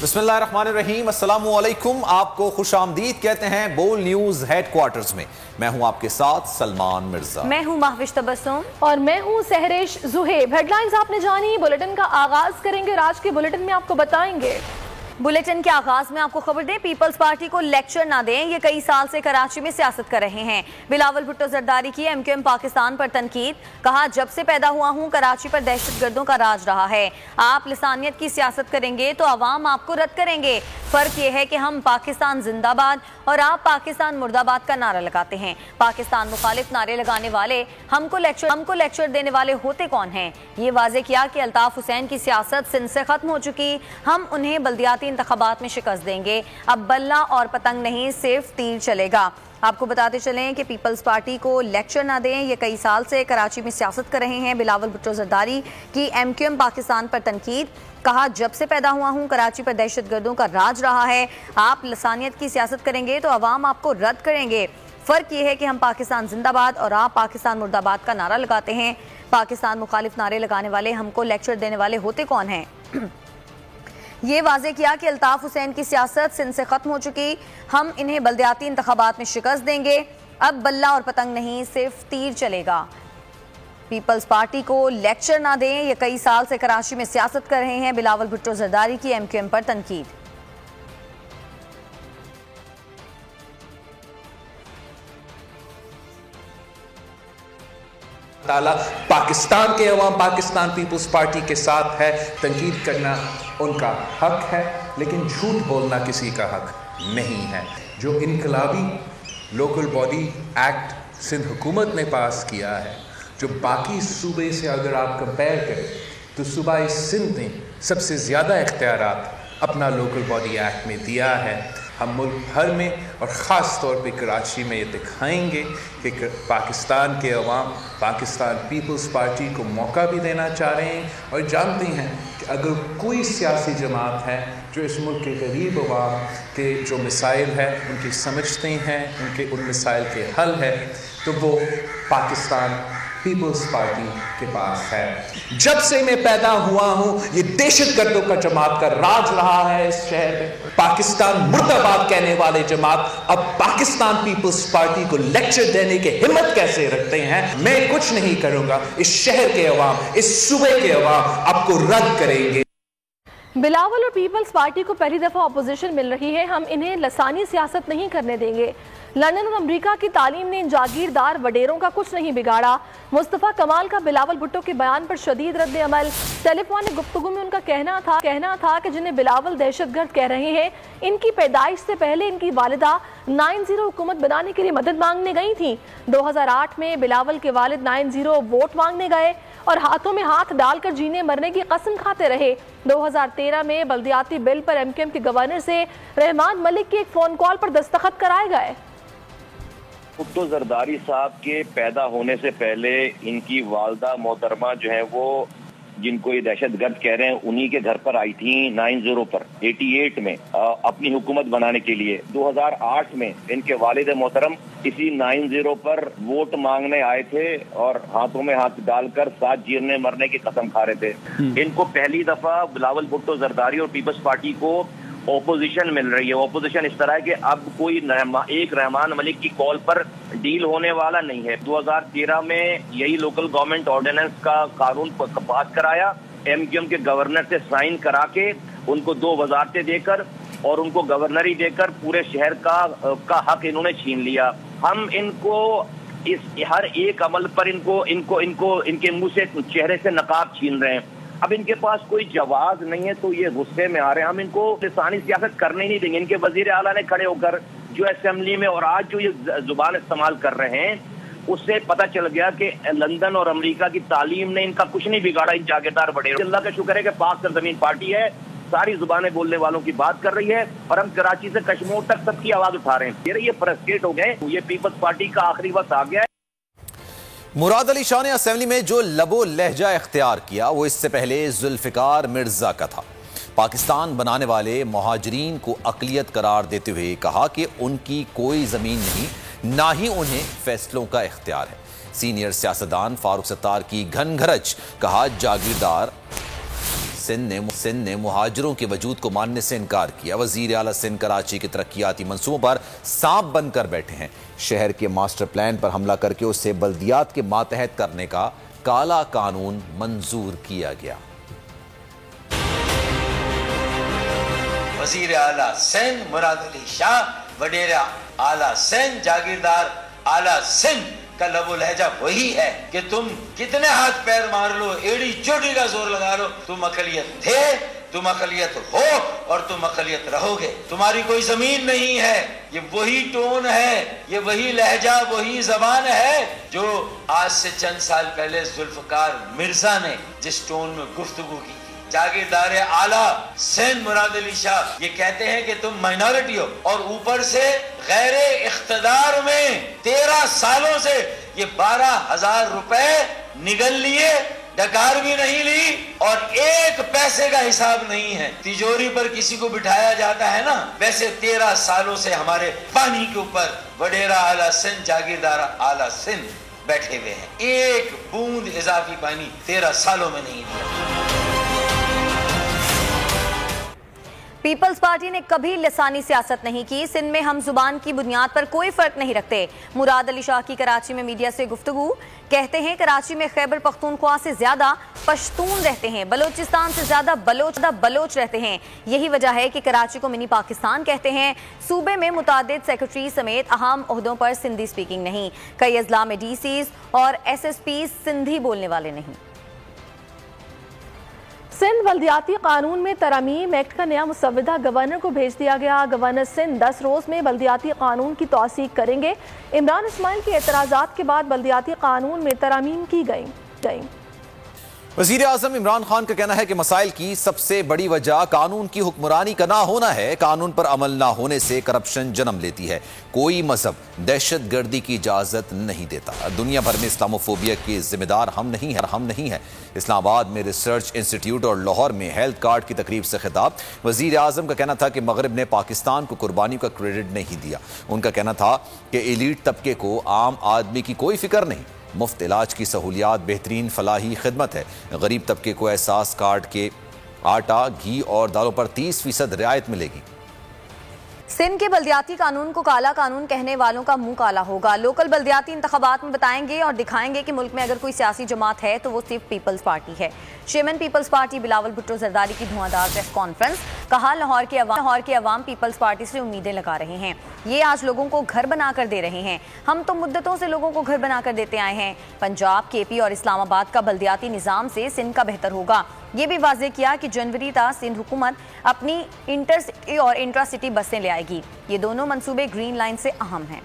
बिस्मिल्लाहिर्रहमानिर्रहीम, अस्सलामु अलैकुम। आपको खुशामदीद कहते हैं बोल न्यूज हेडक्वार्टर्स में। मैं हूं आपके साथ सलमान मिर्जा। मैं हूं महविश तबस्सुम और मैं हूं सहरेश जुहेब। हेडलाइंस आपने जानी, बुलेटिन का आगाज करेंगे। आज के बुलेटिन में आपको बताएंगे। बुलेटिन के आगाज में आपको खबर दें, पीपल्स पार्टी को लेक्चर ना दें, ये कई साल से कराची में सियासत कर रहे हैं। बिलावल भुट्टो जरदारी की एमक्यूएम पाकिस्तान पर तनकीद, कहा जब से पैदा हुआ हूं कराची पर दहशतगर्दों का राज रहा है। आप लिसानियत की सियासत करेंगे तो अवाम आपको रद्द करेंगे। फर्क यह है कि हम पाकिस्तान जिंदाबाद और आप पाकिस्तान मुर्दाबाद का नारा लगाते हैं। पाकिस्तान मुखालिफ नारे लगाने वाले हमको लेक्चर देने वाले होते कौन हैं? ये वाजे किया कि अल्ताफ हुसैन की सियासत सिंध से खत्म हो चुकी, हम उन्हें बल्दियाती इंतखाबात में शिकस्त देंगे। अब बल्ला और पतंग नहीं, सिर्फ तीर चलेगा। आपको बताते चलें कि पीपल्स पार्टी को लेक्चर ना दें, ये कई साल से कराची में सियासत कर रहे हैं। बिलावल भुट्टो जरदारी की एमक्यूएम पाकिस्तान पर तनकीद, कहा जब से पैदा हुआ हूं कराची पर दहशतगर्दों का राज रहा है। आप लसानियत की सियासत करेंगे तो अवाम आपको रद्द करेंगे। फर्क ये है कि हम पाकिस्तान जिंदाबाद और आप पाकिस्तान मुर्दाबाद का नारा लगाते हैं। पाकिस्तान मुखालिफ नारे लगाने वाले हमको लेक्चर देने वाले होते कौन हैं? ये वाजे किया कि अल्ताफ हुसैन की सियासत सिंध से खत्म हो चुकी, हम इन्हें बल्दियाती इंतखाबात में शिकस्त देंगे। अब बल्ला और पतंग नहीं, सिर्फ तीर चलेगा। पीपल्स पार्टी को लेक्चर ना दें, ये कई साल से कराची में सियासत कर रहे हैं। बिलावल भुट्टो जरदारी की एमक्यूएम पर तनकीद। ताला पाकिस्तान के अवाम पाकिस्तान पीपल्स पार्टी के साथ है। तनकीद करना उनका हक है, लेकिन झूठ बोलना किसी का हक नहीं है। जो इनकलाबी लोकल बॉडी एक्ट सिंध हुकूमत ने पास किया है, जो बाकी सूबे से अगर आप कंपेयर करें तो सूबा सिंध ने सबसे ज़्यादा इख्तियारात अपना लोकल बॉडी एक्ट में दिया है। हम मुल्क भर में और ख़ास तौर पे कराची में ये दिखाएंगे कि पाकिस्तान के अवाम पाकिस्तान पीपल्स पार्टी को मौका भी देना चाह रहे हैं और जानते हैं कि अगर कोई सियासी जमात है जो इस मुल्क के गरीब अवाम के जो मसाइल है उनकी समझते हैं, उनके उन मसाइल के हल है, तो वो पाकिस्तान पीपल्स पार्टी के पास है। जब से मैं पैदा हुआ हूं ये दहशतगर्दों का जमात का राज रहा है इस शहर में। पाकिस्तान मुर्दाबाद कहने वाले जमात अब पाकिस्तान पीपल्स पार्टी को लेक्चर देने की हिम्मत कैसे रखते हैं? मैं कुछ नहीं करूंगा। इस शहर के अवाम, इस सूबे के अवाम आपको रद्द करेंगे। बिलावल और पीपल्स पार्टी को पहली दफा अपोजिशन मिल रही है, हम इन्हें लसानी सियासत नहीं करने देंगे। लंदन और अमेरिका की तालीम ने इन जागीरदार वडेरों का कुछ नहीं बिगाड़ा। मुस्तफ़ा कमाल का बिलावल भुट्टो के बयान पर शदीद रद्द अमल। टेलीफोनिक गुफ्तगू में उनका कहना था कि जिन्हें बिलावल दहशतगर्द कह रहे हैं, इनकी पैदाइश से पहले इनकी वालिदा 9-0 हुकूमत बनाने के लिए मदद मांगने गई थी। 2008 में बिलावल के वालिद 9-0 वोट मांगने गए और हाथों में हाथ डालकर जीने मरने की कसम खाते रहे। 2013 में बल्दियाती बिल पर एमक्यूएम के गवर्नर से रहमान मलिक की एक फोन कॉल पर दस्तखत कराए गए। भुट्टो जरदारी साहब के पैदा होने से पहले इनकी वालदा मोहतरमा जो है वो जिनको ये दहशतगर्द कह रहे हैं उन्हीं के घर पर आई थी 9-0 पर 88 में अपनी हुकूमत बनाने के लिए। 2008 में इनके वालिद मोहतरम इसी 9-0 पर वोट मांगने आए थे और हाथों में हाथ डालकर साथ जीने मरने की कसम खा रहे थे। इनको पहली दफा बिलावल भुट्टो जरदारी और पीपल्स पार्टी को ओपोजिशन मिल रही है। ओपोजिशन इस तरह है कि अब कोई एक रहमान मलिक की कॉल पर डील होने वाला नहीं है। 2013 में यही लोकल गवर्नमेंट ऑर्डिनेंस का कानून पास कराया, एमक्यूएम के गवर्नर से साइन करा के उनको 2 वजारतें देकर और उनको गवर्नरी देकर पूरे शहर का हक इन्होंने छीन लिया। हम इनको इस हर एक अमल पर इनके मुंह से चेहरे से नकाब छीन रहे हैं। अब इनके पास कोई जवाब नहीं है तो ये गुस्से में आ रहे हैं। हम इनको लिसानी सियासत करने ही नहीं देंगे। इनके वजीर आला ने खड़े होकर जो असेंबली में और आज जो ये जुबान इस्तेमाल कर रहे हैं उससे पता चल गया कि लंदन और अमेरिका की तालीम ने इनका कुछ नहीं बिगाड़ा। इन जागीरदार बड़े अल्लाह का शुक्र है कि पाक सरजमीन पार्टी है, सारी जुबानें बोलने वालों की बात कर रही है और हम कराची से कश्मीर तक सबकी आवाज उठा रहे हैं। ये फ्रस्ट्रेट हो गए, ये पीपल्स पार्टी का आखिरी वक्त आ गया है। मुराद अली शाह ने असेंबली में जो लबो लहजा इख्तियार किया वो इससे पहले जुल्फिकार मिर्जा का था। पाकिस्तान बनाने वाले मुहाजिरीन को अक़लियत करार देते हुए कहा कि उनकी कोई ज़मीन नहीं, ना ही उन्हें फैसलों का इख्तियार है। सीनियर सियासतदान फारूक सत्तार की घनघरच, कहा जागीरदार सिंध ने मुहाजिरों के वजूद को मानने से इनकार किया। वजीर आला सिंध कराची के तरक्याती मंसूबों पर सांप बनकर बैठे हैं। शहर के मास्टर प्लान पर हमला करके उसे बल्दियात के मातहत करने का काला कानून मंजूर किया गया। वजीर आला सिंध मुराद अली शाह, वडेरा आला सिंध, जागीरदार आला सिंध का लबो लहजा वही है कि तुम कितने हाथ पैर मार लो, एड़ी चोटी का जोर लगा लो, तुम अकलियत थे, तुम अकलियत हो और तुम अकलियत रहोगे। तुम्हारी कोई जमीन नहीं है। ये वही टोन है, ये वही लहजा, वही जबान है जो आज से चंद साल पहले जुल्फकार मिर्जा ने जिस टोन में गुफ्तगू की। जागीरदार आला सिंध मुराद अली शाह ये कहते हैं कि तुम माइनॉरिटी हो और ऊपर से गैर इख्तदार में 13 सालों से ये 12,000 रुपए निगल लिए, डकार भी नहीं ली और एक पैसे का हिसाब नहीं है। तिजोरी पर किसी को बिठाया जाता है ना, वैसे 13 सालों से हमारे पानी के ऊपर वडेरा आला सिंध, जागीरदार आला सिंध बैठे हुए हैं। एक बूंद इजाफी पानी 13 सालों में नहीं दिया। पीपल्स पार्टी ने कभी लिसानी सियासत नहीं की। सिंध में हम जुबान की बुनियाद पर कोई फर्क नहीं रखते। मुराद अली शाह की कराची में मीडिया से गुफ्तगू। कहते हैं कराची में खैबर पख्तूनख्वा से ज्यादा पश्तून रहते हैं, बलोचिस्तान से ज्यादा बलोच रहते हैं। यही वजह है कि कराची को मिनी पाकिस्तान कहते हैं। सूबे में मुतादिद सेक्रेटरी समेत अहम ओहदों पर सिंधी स्पीकिंग नहीं। कई अजला में डीसीज और SSP सिंधी बोलने वाले नहीं। सिंध बल्दियाती कानून में तरमीम एक्ट का नया मुसव्वदा गवर्नर को भेज दिया गया। गवर्नर सिंध 10 रोज में बल्दियाती कानून की तौसीक करेंगे। इमरान इस्माइल के एतराज़ात के बाद बल्दियाती कानून में तरमीम की गई। वज़ीर आज़म इमरान खान का कहना है कि मसाइल की सबसे बड़ी वजह कानून की हुक्मरानी का ना होना है। कानून पर अमल ना होने से करप्शन जन्म लेती है। कोई मजहब दहशत गर्दी की इजाज़त नहीं देता। दुनिया भर में इस्लामोफोबिया के जिम्मेदार हम नहीं हैं। इस्लामाबाद में रिसर्च इंस्टीट्यूट और लाहौर में हेल्थ कार्ड की तकरीब से खिताब। वज़ीर आज़म का कहना था कि मगरिब ने पाकिस्तान को कुर्बानी का क्रेडिट नहीं दिया। उनका कहना था कि एलीट तबके को आम आदमी की कोई फिक्र नहीं। मुफ्त इलाज की सहूलियात बेहतरीन फलाही खिदमत है। गरीब तबके को एहसास कार्ड के आटा, घी और दालों पर 30% रियायत मिलेगी। सिंध के बल्दियाती कानून को काला कानून कहने वालों का मुंह काला होगा। लोकल बल्दियाती इंतखाबात में बताएंगे और दिखाएंगे कि मुल्क में अगर कोई सियासी जमात है तो वो सिर्फ पीपल्स पार्टी है। Chairman peoples party Bilawal Bhutto Zardari की धुआंधार प्रेस कॉन्फ्रेंस। कहा लाहौर के अवाम पीपल्स पार्टी से उम्मीदें लगा रहे हैं। ये आज लोगों को घर बनाकर दे रहे हैं। हम तो मुद्दतों से लोगों को घर बनाकर देते आए हैं। पंजाब, KP और इस्लामाबाद का बल्दियाती निज़ाम से सिंध का बेहतर होगा। ये भी वाज़ेह किया कि जनवरी तक सिंध हुकूमत अपनी इंटरसिटी और इंट्रासिटी बसें ले आएगी। ये दोनों मंसूबे ग्रीन लाइन से अहम हैं।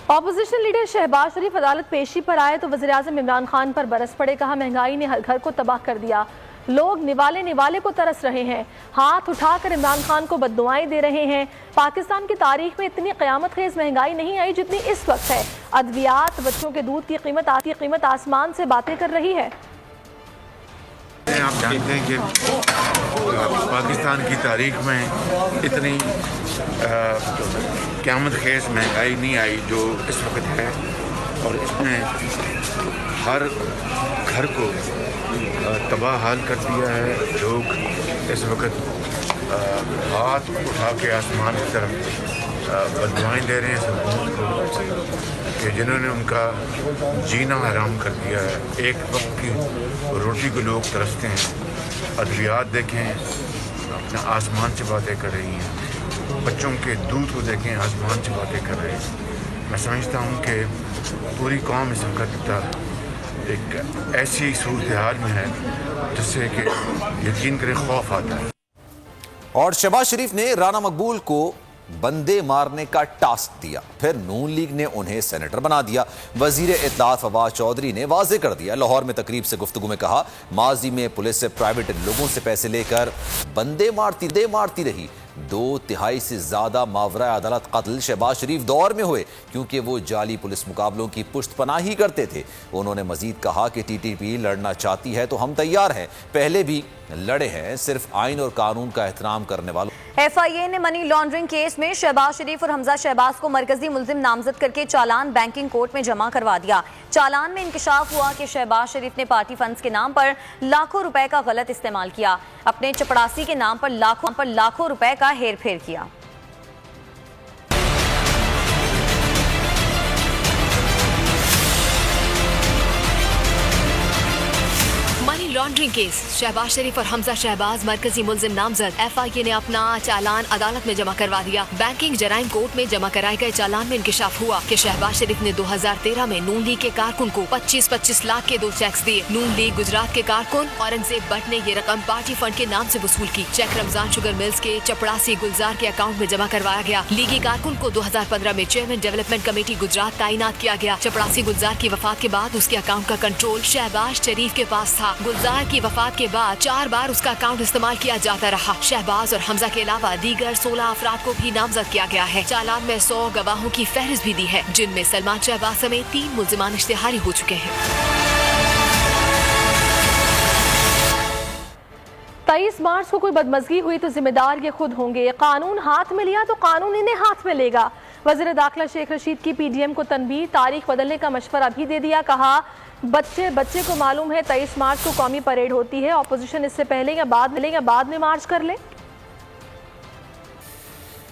ऑपोजिशन लीडर शहबाज शरीफ अदालत पेशी पर आए तो वज़ीर आज़म इमरान खान पर बरस पड़े। कहा महंगाई ने हर घर को तबाह कर दिया। लोग निवाले को तरस रहे हैं। हाथ उठाकर इमरान खान को बद्दुआएं दे रहे हैं। पाकिस्तान की तारीख में इतनी क़यामत खेज़ महंगाई नहीं आई जितनी इस वक्त है। अद्वियात, बच्चों के दूध की कीमत आसमान से बातें कर रही है। आप जानते हैं कि पाकिस्तान की तारीख में इतनी क़यामत खेज़ महंगाई नहीं आई जो इस वक्त है और इसने हर घर को तबाह हाल कर दिया है। लोग इस वक्त हाथ उठा के आसमान की तरफ बददुआएं दे रहे हैं हुकूमत को कि जिन्होंने उनका जीना हराम कर दिया है। एक वक्त की रोटी को लोग तरसते हैं। अद्वियात देखें, अपना आसमान से बातें कर रही हैं। बच्चों के दूध को देखें, आसमान से बातें कर रहे हैं। मैं समझता हूँ कि पूरी कौम इस वक्त एक ऐसी सूरत हाल में है जिससे कि यकीन करें खौफ आता है। और शहबाज शरीफ ने राना मकबूल को बंदे मारने का टास्क दिया, फिर नून लीग ने उन्हें सेनेटर बना दिया। वजीर इत्तलात फवाद चौधरी ने वाजे कर दिया। लाहौर में तकरीब से गुफ्तगू में कहा, माजी में पुलिस से प्राइवेट लोगों से पैसे लेकर बंदे मारती रही। 2/3 से ज्यादा मावरा अदालत कत्ल शहबाज शरीफ दौर में हुए क्योंकि वो जाली पुलिस मुकाबलों की पुश्तपनाही करते थे। उन्होंने मजीद कहा कि TTP लड़ना चाहती है तो हम तैयार हैं, पहले भी लड़े हैं। सिर्फ आइन और कानून का एहतराम करने वालों FIA ने मनी लॉन्ड्रिंग केस में शहबाज शरीफ और हमजा शहबाज को मरकजी मुल्जिम नामजद करके चालान बैंकिंग कोर्ट में जमा करवा दिया। चालान में इंकशाफ हुआ कि शहबाज शरीफ ने पार्टी फंड्स के नाम पर लाखों रुपए का गलत इस्तेमाल किया, अपने चपड़ासी के नाम पर लाखों रुपए का हेरफेर किया। लॉन्ड्रिंग केस, शहबाज शरीफ और हमजा शहबाज मरकजी मुल्जिम नामजद। FIA ने अपना चालान अदालत में जमा करवा दिया। बैंकिंग जराइम कोर्ट में जमा कराए गए चालान में इंकशाफ हुआ कि शहबाज शरीफ ने 2013 में नून लीग के कारकुन को 25-25 लाख के 2 चेक्स दिए। नून लीग गुजरात के कारकुन औरंगजेब भट्ट ने ये रकम पार्टी फंड के नाम से वसूल की। चेक रमजान शुगर मिल्स के चपड़ासी गुलजार के अकाउंट में जमा करवाया गया। लीगी कारकुन को 2015 में चेयरमैन डेवलपमेंट कमेटी गुजरात तैनात किया गया। चपड़ासी गुलजार की वफात के बाद उसके अकाउंट का कंट्रोल शहबाज शरीफ के पास था। गुलजार की वफात के बाद 4 बार उसका अकाउंट इस्तेमाल किया जाता रहा। शहबाज और हमजा के अलावा दीगर 16 अफराद को भी नामजद किया गया है। चालान में 100 गवाहों की फहरिस्त भी दी है, जिनमें सलमान शहबाज समेत 3 मुल्जिमान इश्तिहारी हो चुके हैं। 23 मार्च को कोई बदमज़गी हुई तो जिम्मेदार ये खुद होंगे। कानून हाथ में लिया तो कानून इन्हें हाथ में लेगा। वज़ीर दाखिला शेख रशीद की PDM को तनबीह, तारीख बदलने का मशवरा भी दे दिया। कहा बच्चे को मालूम है 23 मार्च को कौमी परेड होती है, ऑपोजिशन इससे पहले या बाद में मार्च कर ले।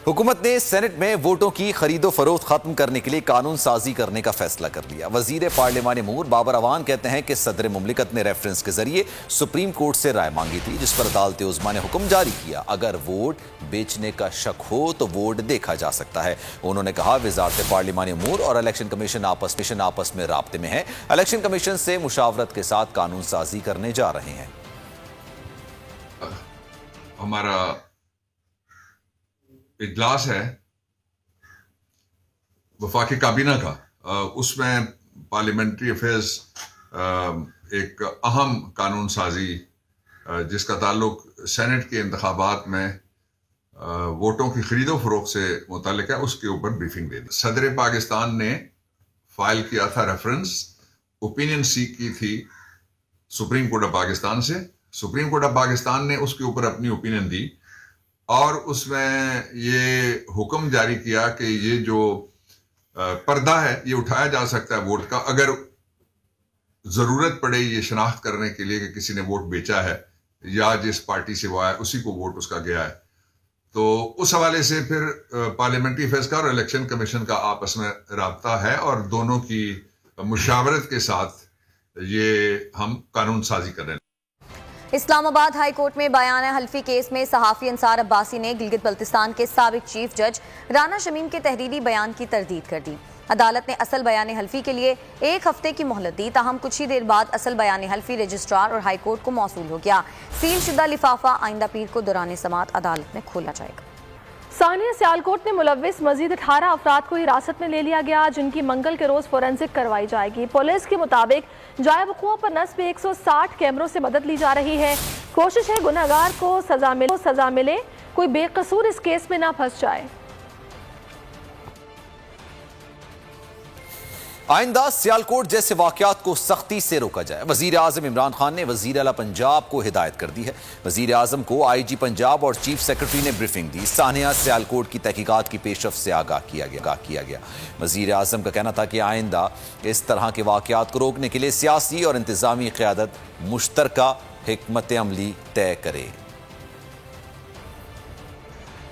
हुकूमत ने सेनेट में वोटों की खरीदो फरोख्त खत्म करने के लिए कानून साजी करने का फैसला कर लिया। वजीर पार्लिमानी अमूर बाबर अवान कहते हैं कि सदर मुमलिकत ने रेफरेंस के जरिए सुप्रीम कोर्ट से राय मांगी थी, जिस पर अदालत उज़्मा ने हुक्म जारी किया। अगर वोट बेचने का शक हो तो वोट देखा जा सकता है। उन्होंने कहा वजारत पार्लिमानी अमूर और इलेक्शन कमीशन आपस में राब्ते में है। इलेक्शन कमीशन से मुशावरत के साथ कानून साजी करने जा रहे हैं। हमारा इजलास है वफाकी काबीना का, उसमें पार्लियामेंट्री अफेयर्स एक अहम कानून साजी जिसका ताल्लुक सेनेट के इंतखाबात में वोटों की खरीदो फरोख्त से मुताल्लिक है, उसके ऊपर ब्रीफिंग दे दी। सदर पाकिस्तान ने फाइल किया था रेफरेंस, ओपिनियन सीख की थी सुप्रीम कोर्ट ऑफ पाकिस्तान से। सुप्रीम कोर्ट ऑफ पाकिस्तान ने उसके ऊपर अपनी ओपिनियन दी और उसमें ये हुक्म जारी किया कि ये जो पर्दा है ये उठाया जा सकता है वोट का, अगर जरूरत पड़े ये शनाख्त करने के लिए कि किसी ने वोट बेचा है या जिस पार्टी से वो आया उसी को वोट उसका गया है। तो उस हवाले से फिर पार्लियामेंट्री अफेयर्स का और इलेक्शन कमीशन का आपस में राब्ता है और दोनों की मुशावरत के साथ ये हम कानून साजी कर रहे हैं। इस्लामाबाद हाई कोर्ट में बयान हल्फी केस में सहाफ़ी अंसार अब्बासी ने गिलगित बल्तिस्तान के साबिक चीफ जज राना शमीम के तहरीरी बयान की तरदीद कर दी। अदालत ने असल बयान हल्फी के लिए 1 हफ्ते की मोहलत दी, ताहम कुछ ही देर बाद असल बयान हल्फी रजिस्ट्रार और हाई कोर्ट को मौसूल हो गया। सील शुदा लिफाफा आइंदा पीर को दौरान समाअत अदालत में खोला जाएगा। सानिया सियालकोट में मुलव्विस मजीद 18 अफराद को हिरासत में ले लिया गया, जिनकी मंगल के रोज फोरेंसिक करवाई जाएगी। पुलिस के मुताबिक जाए वक़ुआ पर नस्ब 160 कैमरों से मदद ली जा रही है। कोशिश है गुनहगार को सजा मिले, कोई बेकसूर इस केस में ना फंस जाए। आइंदा सियालकोट जैसे वाकयात को सख्ती से रोका जाए। वजीर आजम इमरान खान ने वजीर आला पंजाब को हिदायत कर दी है। वजीर आजम को IG पंजाब और चीफ सेक्रेटरी ने ब्रीफिंग दी। सानिया सियालकोट की तहकीकात की पेशरफ से आगाह किया गया। वजीर आजम का कहना था कि आइंदा इस तरह के वाकयात को रोकने के लिए सियासी और इंतजामी क़यादत मुश्तरका हिकमत अमली तय करे।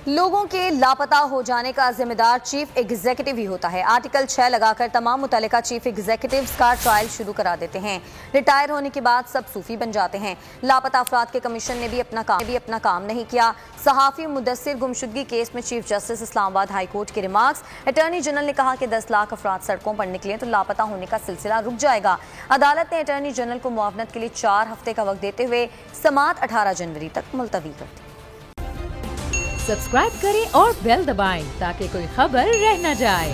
लोगों के लापता हो जाने का जिम्मेदार चीफ एग्जीक्यूटिव ही होता है। आर्टिकल 6 लगाकर तमाम मुतल्लिका चीफ एग्जीक्यूटिव्स का ट्रायल शुरू करा देते हैं। रिटायर होने के बाद सब सूफी बन जाते हैं। लापता अफराद के कमीशन ने भी अपना काम नहीं किया। सहाफ़ी मुदस्सिर गुमशुदगी केस में chief justice Islamabad high court के रिमार्क्स। अटॉर्नी जनरल ने कहा कि 10 लाख अफराद सड़कों पर निकले तो लापता होने का सिलसिला रुक जाएगा। अदालत ने अटॉर्नी जनरल को मुआवनत के लिए 4 हफ्ते का वक्त देते हुए समाअत 18 जनवरी तक मुलतवी कर दी। सब्सक्राइब करें और बेल दबाएं ताकि कोई खबर रह न जाए।